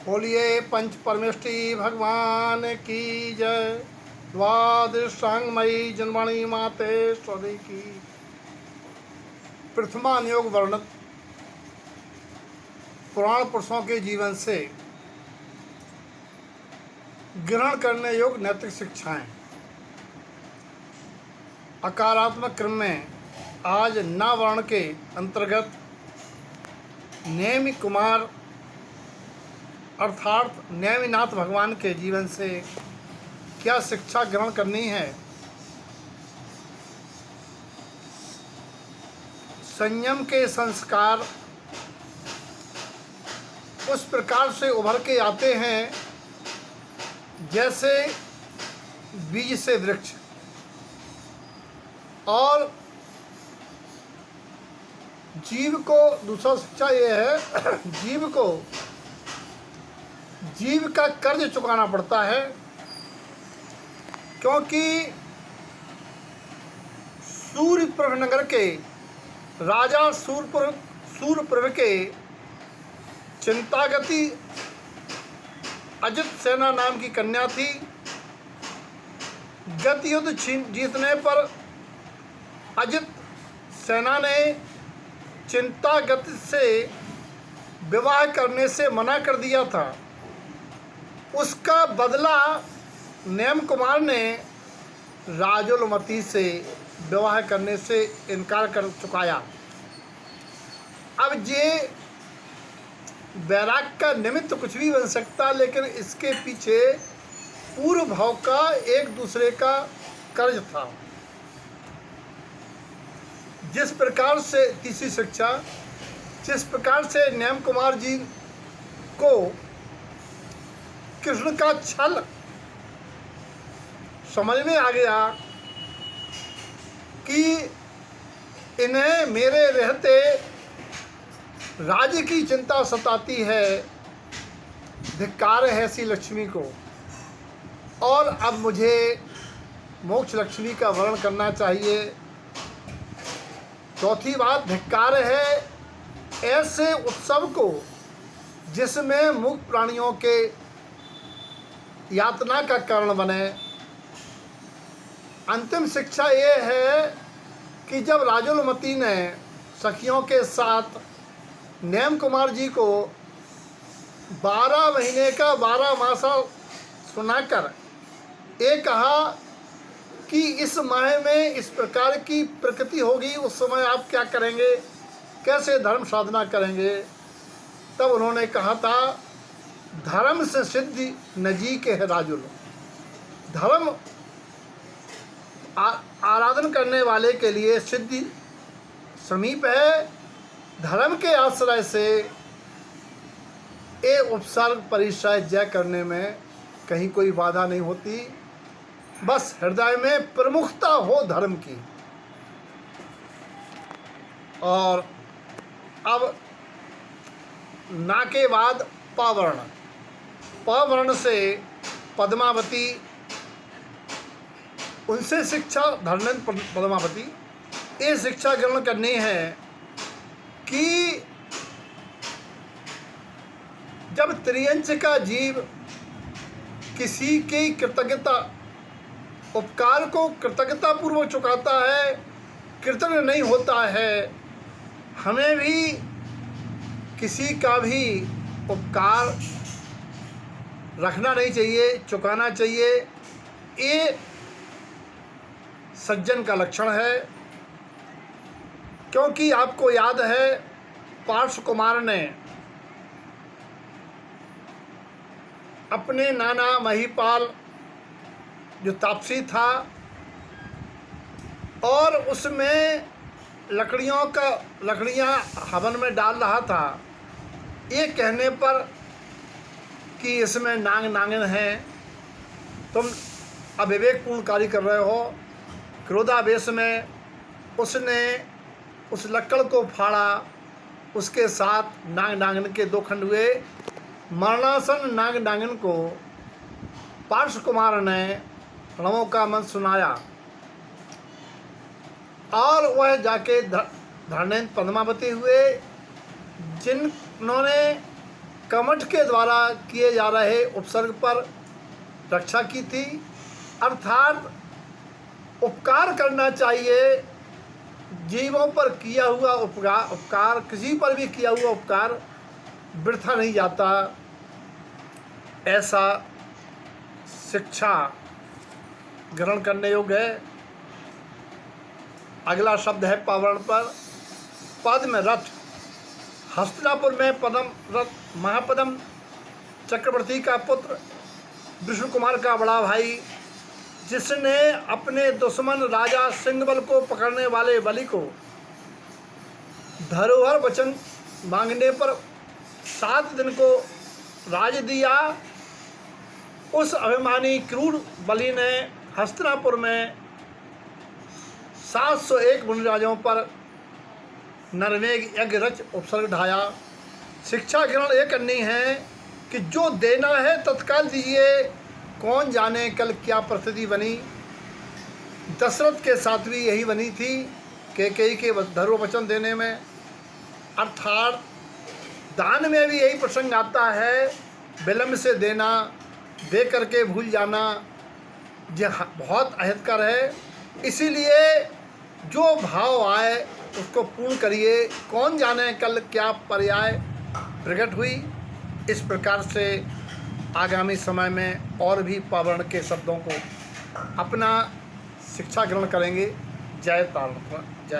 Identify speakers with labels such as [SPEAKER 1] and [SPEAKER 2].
[SPEAKER 1] बोलिए पंच परमेष्टि भगवान की जय। द्वादशांगमयी जन्मणि माते स्वदी की। प्रथमा योग वर्णित पुराण पुरुषों के जीवन से ग्रहण करने योग्य नैतिक शिक्षाएं। अकारात्मक क्रम में आज ना वर्ण के अंतर्गत नेमि कुमार अर्थात नेमिनाथ भगवान के जीवन से क्या शिक्षा ग्रहण करनी है। संयम के संस्कार उस प्रकार से उभर के आते हैं जैसे बीज से वृक्ष, और जीव को दूसरा शिक्षा यह है जीव का कर्ज चुकाना पड़ता है, क्योंकि सूर्यप्रभ नगर के राजा सूर्यप्रभ के चिंतागति अजित सेना नाम की कन्या थी। गत युद्ध जीतने पर अजित सेना ने चिंतागति से विवाह करने से मना कर दिया था। उसका बदला नेम कुमार ने राजुलमती से विवाह करने से इनकार कर चुकाया। अब ये वैराग का निमित्त कुछ भी बन सकता, लेकिन इसके पीछे पूर्व भाव का एक दूसरे का कर्ज था। जिस प्रकार से तीसरी शिक्षा, जिस प्रकार से नेम कुमार जी को कृष्ण का छल समझ में आ गया कि इन्हें मेरे रहते राज्य की चिंता सताती है, धिक्कार है ऐसी लक्ष्मी को, और अब मुझे मोक्ष लक्ष्मी का वर्णन करना चाहिए। चौथी बात, धिक्कार है ऐसे उत्सव को जिसमें मुक्त प्राणियों के यातना का कारण बने। अंतिम शिक्षा ये है कि जब राजुलमती ने सखियों के साथ नेम कुमार जी को 12 महीने का 12 मासा सुनाकर ये कहा कि इस माह में इस प्रकार की प्रकृति होगी, उस समय आप क्या करेंगे, कैसे धर्म साधना करेंगे, तब उन्होंने कहा था धर्म से सिद्धि नजी के है राजुल। धर्म आराधन करने वाले के लिए सिद्धि समीप है। धर्म के आश्रय से ये उपसर्ग परिचय जय करने में कहीं कोई बाधा नहीं होती, बस हृदय में प्रमुखता हो धर्म की। और अब ना के बाद पवर्ण, पवर्ण से पद्मावती, उनसे शिक्षा धर्मेंद्र पद्मावती ये शिक्षा ग्रहण करनी है कि जब त्रियंच का जीव किसी की कृतज्ञता उपकार को कृतज्ञता पूर्वक चुकाता है, कृतज्ञ नहीं होता है, हमें भी किसी का भी उपकार रखना नहीं चाहिए, चुकाना चाहिए। ये सज्जन का लक्षण है, क्योंकि आपको याद है पार्श्व कुमार ने अपने नाना महिपाल जो तापसी था और उसमें लकड़ियाँ हवन में डाल रहा था, ये कहने पर कि इसमें नाग नागिन हैं, तुम अविवेकपूर्ण कार्य कर रहे हो। क्रोधावेश में उसने उस लक्कड़ को फाड़ा, उसके साथ नाग नागिन के 2 खंड हुए। मरणासन नाग नागिन को पार्श्व कुमार ने रणों का मन सुनाया और वह जाके धर्मेंद्र पद्मावती हुए, जिन्होंने कमठ के द्वारा किए जा रहे उपसर्ग पर रक्षा की थी, अर्थात उपकार करना चाहिए। जीवों पर किया हुआ उपकार किसी पर भी किया हुआ उपकार वृथा नहीं जाता, ऐसा शिक्षा ग्रहण करने योग्य है। अगला शब्द है पावरण पर। पद में रथ। हस्तिनापुर में पद्म रथ महापद्म चक्रवर्ती का पुत्र विष्णु कुमार का बड़ा भाई, जिसने अपने दुश्मन राजा सिंहबल को पकड़ने वाले बलि को धरोहर वचन मांगने पर 7 दिन को राज दिया, उस अभिमानी क्रूर बलि ने हस्तिनापुर में 701 मुनिराजों पर नरमेघ यज्ञ रच उपसर्ग ढाया। शिक्षा ग्रहण ये करनी है कि जो देना है तत्काल दीजिए, कौन जाने कल क्या परिस्थिति बनी। दशरथ के साथ भी यही बनी थी, कैकेयी के धरो वचन देने में, अर्थात दान में भी यही प्रसंग आता है, विलम्ब से देना, दे करके भूल जाना यह बहुत अहितकर है। इसीलिए जो भाव आए उसको पूर्ण करिए, कौन जाने कल क्या पर्याय प्रकट हुई। इस प्रकार से आगामी समय में और भी पावरण के शब्दों को अपना शिक्षा ग्रहण करेंगे। जय तारण।